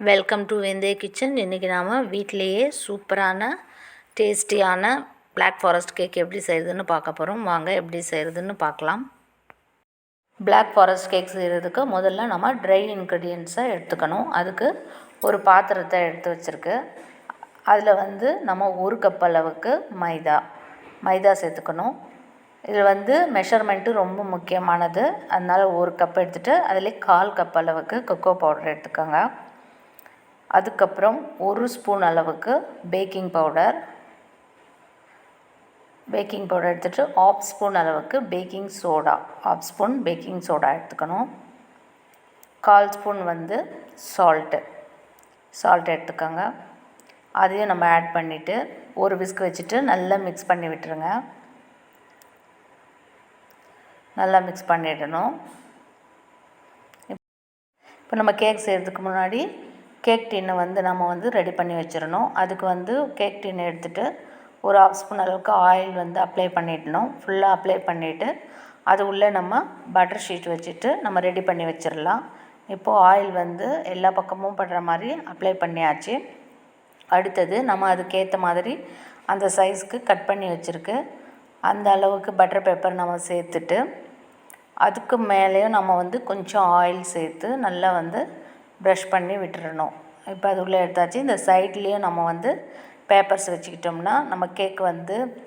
Welcome to வெந்தய kitchen. இன்றைக்கி நாம் வீட்டிலையே சூப்பரான டேஸ்டியான பிளாக் ஃபாரஸ்ட் கேக் எப்படி செய்கிறதுன்னு பார்க்க போகிறோம். வாங்க எப்படி செய்கிறதுன்னு பார்க்கலாம். பிளாக் ஃபாரஸ்ட் கேக் செய்கிறதுக்கு முதல்ல நம்ம ட்ரை இன்க்ரீடியன்ட்ஸை எடுத்துக்கணும். அதுக்கு ஒரு பாத்திரத்தை எடுத்து வச்சுருக்கு. அதில் நம்ம 1 கப் அளவுக்கு மைதா சேர்த்துக்கணும். இதில் மெஷர்மெண்ட்டு ரொம்ப முக்கியமானது. அதனால் 1 கப் எடுத்துகிட்டு அதிலே 1/4 கப் அளவுக்கு கொக்கோ பவுடர் எடுத்துக்கோங்க. அதுக்கப்புறம் 1 ஸ்பூன் அளவுக்கு பேக்கிங் பவுடர் எடுத்துகிட்டு 1/2 ஸ்பூன் அளவுக்கு பேக்கிங் சோடா எடுத்துக்கணும். 1/4 ஸ்பூன் சால்ட் எடுத்துக்கோங்க. அதையும் நம்ம ஆட் பண்ணிவிட்டு ஒரு விஸ்க் வச்சுட்டு நல்லா மிக்ஸ் பண்ணி விட்டுருங்க. நல்லா மிக்ஸ் பண்ணிடணும். இப்போ நம்ம கேக் செய்கிறதுக்கு முன்னாடி கேக் டின்னை நம்ம ரெடி பண்ணி வச்சிடணும். அதுக்கு கேக் டின்னை எடுத்துகிட்டு ஒரு 1/2 ஸ்பூன் அளவுக்கு ஆயில் அப்ளை பண்ணிடணும். ஃபுல்லாக அப்ளை பண்ணிவிட்டு அது உள்ளே நம்ம பட்டர் ஷீட் வச்சுட்டு நம்ம ரெடி பண்ணி வச்சிடலாம். இப்போது ஆயில் எல்லா பக்கமும் படுற மாதிரி அப்ளை பண்ணியாச்சு. அடுத்தது நம்ம அதுக்கேற்ற மாதிரி அந்த சைஸ்க்கு கட் பண்ணி வச்சுருக்கு அந்த அளவுக்கு பட்டர் பேப்பர் நம்ம சேர்த்துட்டு அதுக்கு மேலேயும் நம்ம கொஞ்சம் ஆயில் சேர்த்து நல்லா ப்ரஷ் பண்ணி விட்டுறணும். இப்போ அது உள்ளே எடுத்தாச்சு. இந்த சைட்லேயும் நம்ம பேப்பர்ஸ் வச்சுக்கிட்டோம்னா நம்ம கேக்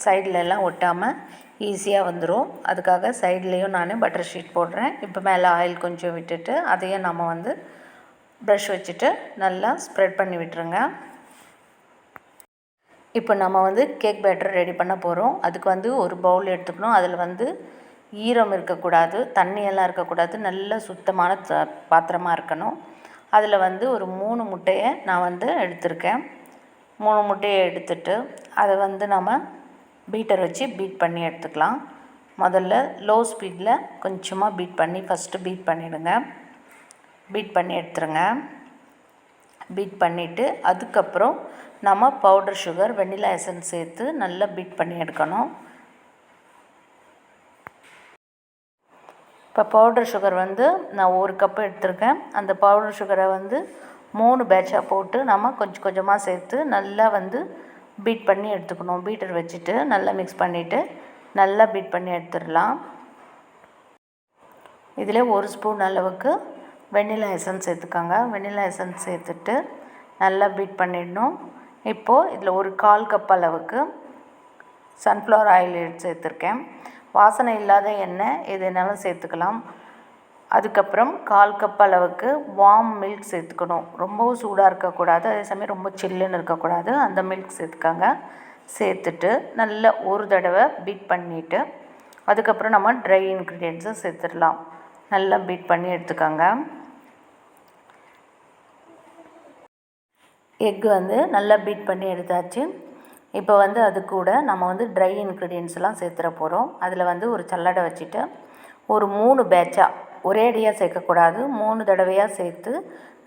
சைட்லெலாம் ஒட்டாமல் ஈஸியாக வந்துடும். அதுக்காக சைட்லேயும் நான் பட்டர் ஷீட் போடுறேன். இப்போ மேலே ஆயில் கொஞ்சம் விட்டுட்டு அதையும் நம்ம ப்ரஷ் வச்சுட்டு நல்லா ஸ்ப்ரெட் பண்ணி விட்டுருங்க. இப்போ நம்ம கேக் பேட்டர் ரெடி பண்ண போகிறோம். அதுக்கு ஒரு பவுல் எடுத்துக்கணும். அதில் ஈரம் இருக்கக்கூடாது, தண்ணியெல்லாம் இருக்கக்கூடாது, நல்ல சுத்தமான பாத்திரமாக இருக்கணும். அதில் ஒரு 3 முட்டையை நான் எடுத்திருக்கேன். 3 முட்டையை எடுத்துட்டு அதை நம்ம பீட்டர் வச்சு பீட் பண்ணி எடுத்துக்கலாம். முதல்ல லோ ஸ்பீடில் கொஞ்சமாக ஃபஸ்ட்டு பீட் பண்ணிவிடுங்க. பீட் பண்ணி எடுத்துருங்க. பீட் பண்ணிவிட்டு அதுக்கப்புறம் நம்ம பவுடர் சுகர், வெண்ணிலா எசன்ஸ் சேர்த்து நல்லா பீட் பண்ணி எடுக்கணும். இப்போ பவுடர் சுகர் நான் 1 கப்பு எடுத்திருக்கேன். அந்த பவுடர் சுகரை 3 பேட்சாக போட்டு நம்ம கொஞ்சம் கொஞ்சமாக சேர்த்து நல்லா பீட் பண்ணி எடுத்துக்கணும். பீட்டர் வச்சுட்டு நல்லா மிக்ஸ் பண்ணிவிட்டு நல்லா பீட் பண்ணி எடுத்துடலாம். இதில் 1 ஸ்பூன் அளவுக்கு வெண்ணிலா எசன்ஸ் சேர்த்துக்கோங்க. வெண்ணிலா எசன்ஸ் சேர்த்துட்டு நல்லா பீட் பண்ணிடணும். இப்போது இதில் ஒரு 1/4 கப் அளவுக்கு சன்ஃப்ளவர் ஆயில் சேர்த்துருக்கேன். வாசனை இல்லாத எண்ணெய் எதுனாலும் சேர்த்துக்கலாம். அதுக்கப்புறம் 1/4 கப் அளவுக்கு வார்ம் மில்க் சேர்த்துக்கணும். ரொம்பவும் சூடாக இருக்கக்கூடாது, அதே சமயம் ரொம்ப சில்லுன்னு இருக்கக்கூடாது. அந்த மில்க் சேர்த்துக்கோங்க. சேர்த்துட்டு நல்லா ஒரு தடவை பீட் பண்ணிவிட்டு அதுக்கப்புறம் நம்ம ட்ரை இன்க்ரீடியன்ட்ஸை சேர்த்துடலாம். நல்லா பீட் பண்ணி எடுத்துக்கோங்க. எக்கு நல்லா பீட் பண்ணி எடுத்தாச்சு. இப்போ அது கூட நம்ம ட்ரை இன்க்ரீடியன்ட்ஸ்லாம் சேர்த்துற போகிறோம். அதில் ஒரு சல்லடை வச்சுட்டு ஒரு 3 பேட்சாக ஒரேடியாக சேர்க்கக்கூடாது, 3 தடவையாக சேர்த்து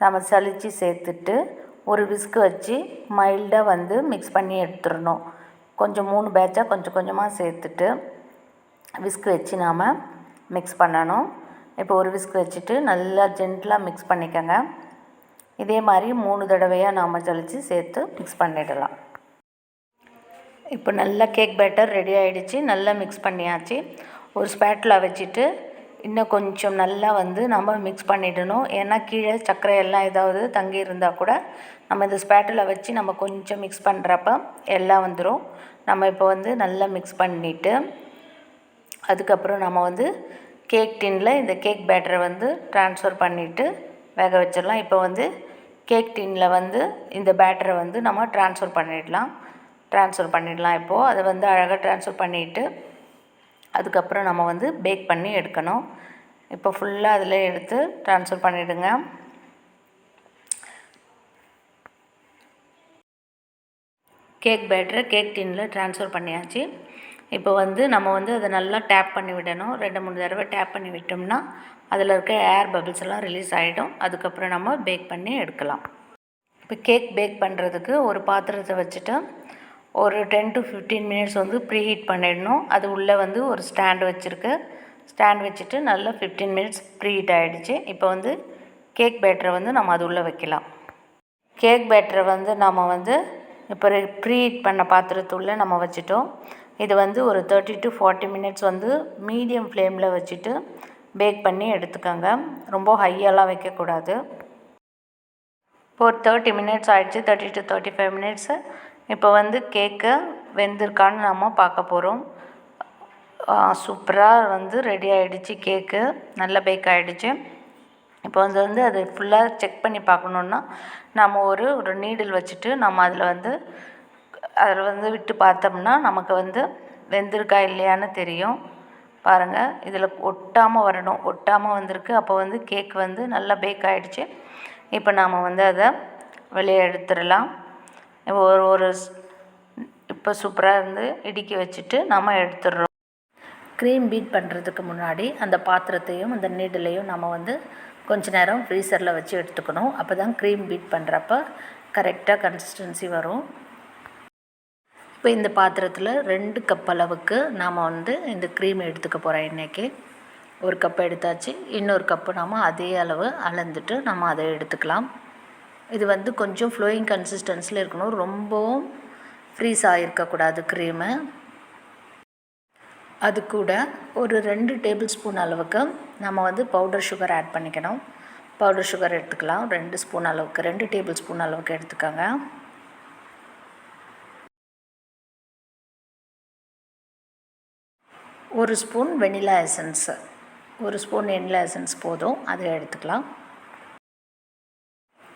நம்ம சலித்து சேர்த்துட்டு ஒரு விஸ்க் வச்சு மைல்டாக மிக்ஸ் பண்ணி எடுத்துடணும். கொஞ்சம் 3 பேட்சாக கொஞ்சம் கொஞ்சமாக சேர்த்துட்டு விஸ்க் வச்சு நாம் மிக்ஸ் பண்ணணும். இப்போ ஒரு விஸ்க் வச்சுட்டு நல்லா ஜென்டலாக மிக்ஸ் பண்ணிக்கோங்க. இதே மாதிரி 3 தடவையாக நாம் சலித்து சேர்த்து மிக்ஸ் பண்ணிடலாம். இப்போ நல்லா கேக் பேட்டர் ரெடி ஆகிடுச்சு. நல்லா மிக்ஸ் பண்ணியாச்சு. ஒரு ஸ்பேட்லா வச்சுட்டு இன்னும் கொஞ்சம் நல்லா நம்ம மிக்ஸ் பண்ணிடணும். ஏன்னா கீழே சர்க்கரையெல்லாம் ஏதாவது தங்கி இருந்தால் கூட நம்ம இந்த ஸ்பேட்டில் வச்சு நம்ம கொஞ்சம் மிக்ஸ் பண்ணுறப்ப எல்லாம் வந்துடும். நம்ம இப்போ நல்லா மிக்ஸ் பண்ணிவிட்டு அதுக்கப்புறம் நம்ம கேக் டின்னில் இந்த கேக் பேட்டரை ட்ரான்ஸ்ஃபர் பண்ணிவிட்டு வேக வச்சிடலாம். இப்போ கேக் டின்னில் இந்த பேட்டரை நம்ம ட்ரான்ஸ்ஃபர் பண்ணிடலாம். இப்போது அதை அழகாக ட்ரான்ஸ்ஃபர் பண்ணிவிட்டு அதுக்கப்புறம் நம்ம பேக் பண்ணி எடுக்கணும். இப்போ ஃபுல்லாக அதில் எடுத்து ட்ரான்ஸ்ஃபர் பண்ணிவிடுங்க. கேக் பேட்டரை கேக் டின்னில் ட்ரான்ஸ்ஃபர் பண்ணியாச்சு. இப்போ நம்ம அதை நல்லா டேப் பண்ணி விடணும். 2-3 தடவை டேப் பண்ணி விட்டோம்னா அதில் இருக்க ஏர் பபிள்ஸ் எல்லாம் ரிலீஸ் ஆகிடும். அதுக்கப்புறம் நம்ம பேக் பண்ணி எடுக்கலாம். இப்போ கேக் பேக் பண்ணுறதுக்கு ஒரு பாத்திரத்தை வச்சுட்டு ஒரு 10 to 15 மினிட்ஸ் ப்ரீ ஹீட் பண்ணிடணும். அது உள்ளே ஒரு ஸ்டாண்ட் வச்சுட்டு நல்லா 15 மினிட்ஸ் ப்ரீ ஹீட் ஆகிடுச்சு. இப்போ கேக் பேட்டரை நம்ம அது உள்ளே வைக்கலாம். கேக் பேட்டரை வந்து நம்ம வந்து இப்போ ப்ரீ ஹீட் பண்ண பாத்திரத்துள்ளே நம்ம வச்சுட்டோம். இது வந்து ஒரு 30 to 40 மினிட்ஸ் வந்து மீடியம் ஃப்ளேமில் வச்சுட்டு பேக் பண்ணி எடுத்துக்கோங்க. ரொம்ப ஹையெல்லாம் வைக்கக்கூடாது. இப்போ ஒரு 30 மினிட்ஸ் ஆகிடுச்சு, 30 to 35 மினிட்ஸு. இப்போ வந்து கேக்கு வெந்திருக்கான்னு நம்ம பார்க்க போகிறோம். சூப்பராக வந்து ரெடி ஆகிடுச்சு கேக்கு, நல்ல பேக் ஆகிடுச்சு. இப்போ வந்து அது ஃபுல்லாக செக் பண்ணி பார்க்கணுன்னா நம்ம ஒரு நீடில் வச்சுட்டு நம்ம அதில் வந்து விட்டு பார்த்தோம்னா நமக்கு வந்து வெந்திருக்கா இல்லையான்னு தெரியும். பாருங்கள், இதில் ஒட்டாமல் வரணும். ஒட்டாமல் வந்திருக்கு. அப்போ வந்து கேக் வந்து நல்லா பேக் ஆகிடுச்சு. இப்போ நாம் வந்து அதை வெளியே எடுத்துடலாம். இப்போ சூப்பராக இருந்து இடுக்கி வச்சுட்டு நம்ம எடுத்துடுறோம். க்ரீம் பீட் பண்ணுறதுக்கு முன்னாடி அந்த பாத்திரத்தையும் அந்த நீடிலையும் நம்ம வந்து கொஞ்ச நேரம் ஃப்ரீசரில் வச்சு எடுத்துக்கணும். அப்போ தான் க்ரீம் பீட் பண்ணுறப்ப கரெக்டாக கன்சிஸ்டன்சி வரும். இப்போ இந்த பாத்திரத்தில் 2 கப் அளவுக்கு நாம் வந்து இந்த க்ரீம் எடுத்துக்க போகிறோம். இன்றைக்கி ஒரு கப் எடுத்தாச்சு. இன்னொரு கப்பு நாம் அதே அளவு அளந்துட்டு நம்ம அதை எடுத்துக்கலாம். இது வந்து கொஞ்சம் ஃப்ளோயிங் கன்சிஸ்டன்சியில் இருக்கணும். ரொம்பவும் ஃப்ரீஸ் ஆகிருக்கக்கூடாது க்ரீமு. அது கூட ஒரு 2 டேபிள் ஸ்பூன் அளவுக்கு நம்ம வந்து பவுடர் சுகர் ஆட் பண்ணிக்கணும். பவுடர் சுகர் எடுத்துக்கலாம். 2 ஸ்பூன் அளவுக்கு, 2 டேபிள் ஸ்பூன் அளவுக்கு எடுத்துக்கோங்க. ஒரு ஸ்பூன் வெனிலா எசன்ஸு, ஒரு ஸ்பூன் வெனிலா எசன்ஸ் போதும், அதை எடுத்துக்கலாம்.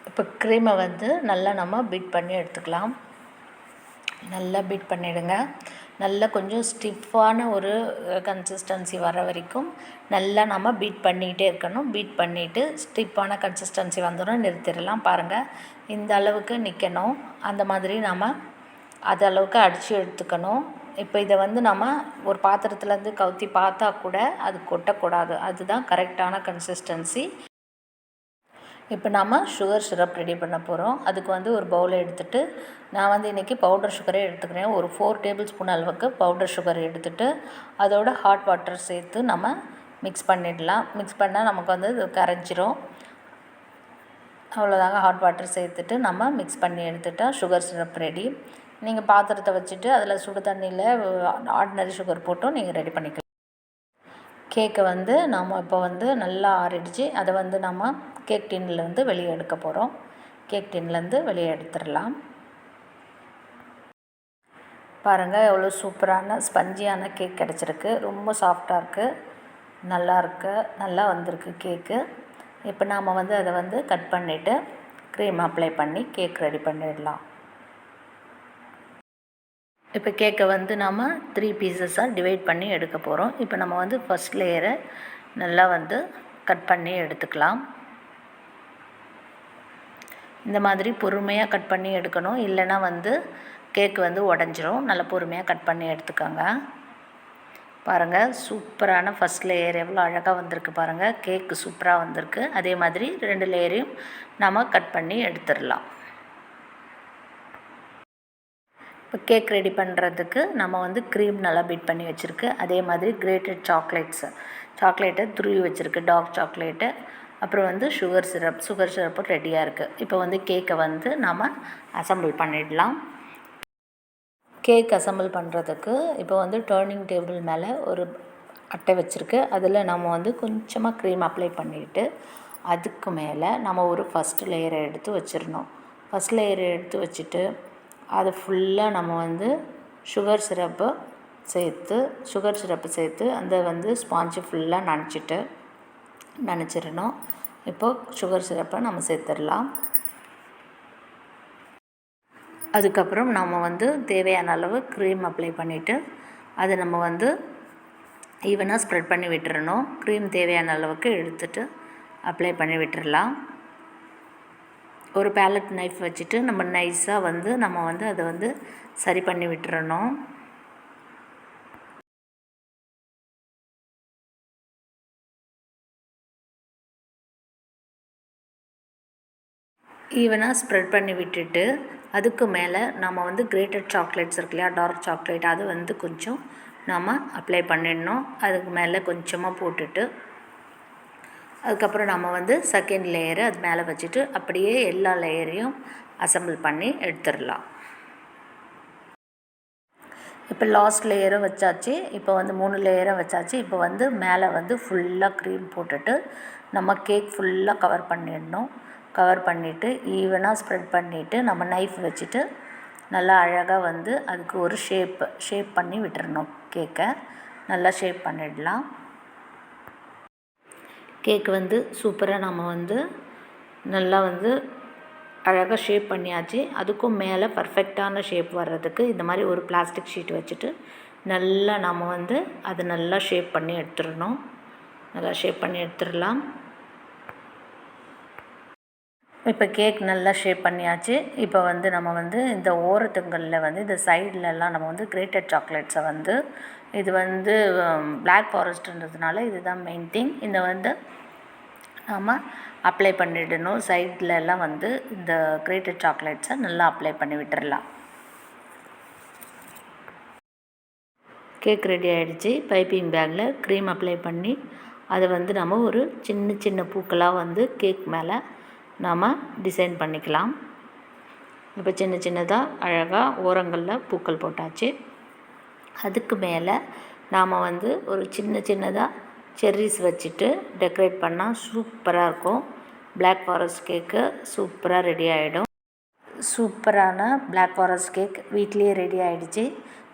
இப்போ க்ரீமை வந்து நல்லா நம்ம பீட் பண்ணி எடுத்துக்கலாம். நல்லா பீட் பண்ணிவிடுங்க. நல்லா கொஞ்சம் ஸ்டிஃபான ஒரு கன்சிஸ்டன்சி வர வரைக்கும் நல்லா நம்ம பீட் பண்ணிக்கிட்டே இருக்கணும். பீட் பண்ணிவிட்டு ஸ்டிஃபான கன்சிஸ்டன்சி வந்தோன்னா நிறுத்திடலாம். பாருங்கள், இந்த அளவுக்கு நிற்கணும். அந்த மாதிரி நம்ம அது அளவுக்கு அடித்து எடுத்துக்கணும். இப்போ இதை வந்து நம்ம ஒரு பாத்திரத்துலேருந்து கவுத்தி பார்த்தா கூட அது கொட்டக்கூடாது. அதுதான் கரெக்டான கன்சிஸ்டன்சி. இப்போ நம்ம சுகர் சிரப் ரெடி பண்ண போகிறோம். அதுக்கு வந்து ஒரு பவுலை எடுத்துகிட்டு நான் வந்து இன்றைக்கி பவுடர் சுகரே எடுத்துக்கிறேன். ஒரு 4 டேபிள் ஸ்பூன் அளவுக்கு பவுடர் சுகர் எடுத்துகிட்டு அதோட ஹாட் வாட்டர் சேர்த்து நம்ம மிக்ஸ் பண்ணிடலாம். மிக்ஸ் பண்ணால் நமக்கு வந்து இது கரைஞ்சிரும். அவ்வளோதாங்க. ஹாட் வாட்டர் சேர்த்துட்டு நம்ம மிக்ஸ் பண்ணி எடுத்துட்டால் சுகர் சிரப் ரெடி. நீங்கள் பாத்திரத்தை வச்சுட்டு அதில் சுடு தண்ணியில் ஆர்டினரி சுகர் போட்டும் நீங்கள் ரெடி பண்ணிக்கலாம். கேக்கை வந்து நம்ம இப்போ வந்து நல்லா ஆறிடுச்சு. அதை வந்து நம்ம கேக் டின்லேருந்து வெளியே எடுக்க போகிறோம். கேக் டின்லேருந்து வெளியே எடுத்துடலாம். பாருங்கள், எவ்வளோ சூப்பரான ஸ்பஞ்சியான கேக் கிடச்சிருக்கு. ரொம்ப சாஃப்டாக இருக்குது, நல்லா வந்திருக்கு கேக்கு. இப்போ நாம் வந்து அதை வந்து கட் பண்ணிவிட்டு க்ரீம் அப்ளை பண்ணி கேக் ரெடி பண்ணிடலாம். இப்போ கேக்கை வந்து நம்ம 3 பீசஸாக டிவைட் பண்ணி எடுக்க போகிறோம். இப்போ நம்ம வந்து ஃபஸ்ட் லேயரை நல்லா வந்து கட் பண்ணி எடுத்துக்கலாம். இந்த மாதிரி பொறுமையாக கட் பண்ணி எடுக்கணும், இல்லைன்னா வந்து கேக்கு வந்து உடஞ்சிரும். நல்லா பொறுமையாக கட் பண்ணி எடுத்துக்கோங்க. பாருங்கள், சூப்பரான ஃபஸ்ட் லேயர் எவ்வளோ அழகாக வந்திருக்கு பாருங்கள். கேக்கு சூப்பராக வந்திருக்கு. அதே மாதிரி 2 லேயரையும் நம்ம கட் பண்ணி எடுத்துடலாம். இப்போ கேக் ரெடி பண்ணுறதுக்கு நம்ம வந்து க்ரீம் நல்லா பீட் பண்ணி வச்சுருக்கு. அதே மாதிரி கிரேட்டட் சாக்லேட்டை துருவி வச்சுருக்கு, டார்க் சாக்லேட்டு. அப்புறம் வந்து சுகர் சிரப்பும் ரெடியாக இருக்குது. இப்போ வந்து கேக்கை வந்து நம்ம அசம்பிள் பண்ணிடலாம். கேக் அசம்பிள் பண்ணுறதுக்கு இப்போ வந்து டர்னிங் டேபிள் மேலே ஒரு அட்டை வச்சுருக்கு. அதில் நம்ம வந்து கொஞ்சமாக க்ரீம் அப்ளை பண்ணிவிட்டு அதுக்கு மேலே நம்ம ஒரு ஃபஸ்ட் லேயரை எடுத்து வச்சிடணும். ஃபஸ்ட் லேயரை எடுத்து வச்சுட்டு அது ஃபுல்லாக நம்ம வந்து சுகர் சிரப்பு சேர்த்து அந்த வந்து ஸ்பாஞ்சு ஃபுல்லாக நனைச்சிடணும். இப்போது சுகர் சிரப்பை நம்ம சேர்த்துடலாம். அதுக்கப்புறம் நம்ம வந்து தேவையான அளவு க்ரீம் அப்ளை பண்ணிவிட்டு அதை நம்ம வந்து ஈவனாக ஸ்ப்ரெட் பண்ணி விட்டுறணும். க்ரீம் தேவையான அளவுக்கு எடுத்துகிட்டு அப்ளை பண்ணி விட்டுடலாம். ஒரு பேலட் நைஃப் வச்சுட்டு நம்ம நைஸாக வந்து நம்ம வந்து அதை வந்து சரி பண்ணி விட்டுறணும். ஈவனாக ஸ்ப்ரெட் பண்ணி விட்டுட்டு அதுக்கு மேலே நம்ம வந்து கிரேட்டட் சாக்லேட்ஸ் இருக்கு இல்லையா, டார்க் சாக்லேட், அது வந்து கொஞ்சம் நம்ம அப்ளை பண்ணிடணும். அதுக்கு மேலே கொஞ்சமாக போட்டுட்டு அதுக்கப்புறம் நம்ம வந்து செகண்ட் லேயரை அது மேலே வச்சுட்டு அப்படியே எல்லா லேயரையும் அசெம்பிள் பண்ணி எடுத்துடலாம். இப்போ லாஸ்ட் லேயரும் வச்சாச்சு. இப்போ வந்து 3 லேயரும் வச்சாச்சு. இப்போ வந்து மேலே வந்து ஃபுல்லாக க்ரீம் போட்டுட்டு நம்ம கேக் ஃபுல்லாக கவர் பண்ணிடணும். கவர் பண்ணிவிட்டு ஈவனாக ஸ்ப்ரெட் பண்ணிவிட்டு நம்ம நைஃப் வச்சுட்டு நல்லா அழகாக வந்து அதுக்கு ஒரு ஷேப் பண்ணி விட்டுறணும். கேக்கை நல்லா ஷேப் பண்ணிடலாம். கேக் வந்து சூப்பராக நம்ம வந்து நல்லா வந்து அழகாக ஷேப் பண்ணியாச்சு. அதுக்கும் மேலே பர்ஃபெக்டான ஷேப் வர்றதுக்கு இந்த மாதிரி ஒரு பிளாஸ்டிக் ஷீட் வச்சுட்டு நல்லா நம்ம வந்து அதை நல்லா ஷேப் பண்ணி எடுத்துடணும். நல்லா ஷேப் பண்ணி எடுத்துடலாம். இப்போ கேக் நல்லா ஷேப் பண்ணியாச்சு. இப்போ வந்து நம்ம வந்து இந்த ஓரத்துங்களில் வந்து இந்த சைட்லலாம் நம்ம வந்து கிரேட்டட் சாக்லேட்ஸை வந்து இது வந்து பிளாக் ஃபாரஸ்ட்ன்றதுனால இதுதான் மெயின் திங். இதை வந்து நம்ம அப்ளை பண்ணிடணும். சைட்லலாம் வந்து இந்த கிரேட்டட் சாக்லேட்ஸை நல்லா அப்ளை பண்ணி விட்டுடலாம். கேக் ரெடி ஆகிடுச்சு. பைப்பிங் பேக்கில் க்ரீம் அப்ளை பண்ணி அதை வந்து நம்ம ஒரு சின்ன சின்ன பூக்களாக வந்து கேக் மேலே நாம் டிசைன் பண்ணிக்கலாம். இப்போ சின்ன சின்னதாக அழகாக ஓரங்களில் பூக்கள் போட்டாச்சு. அதுக்கு மேலே நாம் வந்து ஒரு சின்ன சின்னதாக செர்ரிஸ் வச்சுட்டு டெக்கரேட் பண்ணால் சூப்பராக இருக்கும். பிளாக் ஃபாரஸ்ட் கேக்கு சூப்பராக ரெடி ஆகிடும். சூப்பரான பிளாக் ஃபாரஸ்ட் கேக் வீட்லேயே ரெடி ஆகிடுச்சு.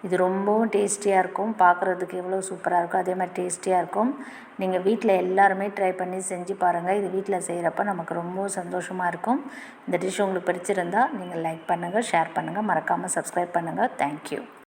இது ரொம்பவும் டேஸ்டியாக இருக்கும். பார்க்குறதுக்கு எவ்வளோ சூப்பராக இருக்கும், அதே மாதிரி டேஸ்டியாக இருக்கும். நீங்கள் வீட்டில் எல்லாருமே ட்ரை பண்ணி செஞ்சு பாருங்கள். இது வீட்டில் செய்கிறப்ப நமக்கு ரொம்பவும் சந்தோஷமாக இருக்கும். இந்த டிஷ் உங்களுக்கு பிடிச்சிருந்தால் நீங்கள் லைக் பண்ணுங்கள், ஷேர் பண்ணுங்கள், மறக்காமல் சப்ஸ்கிரைப் பண்ணுங்கள். தேங்க்யூ.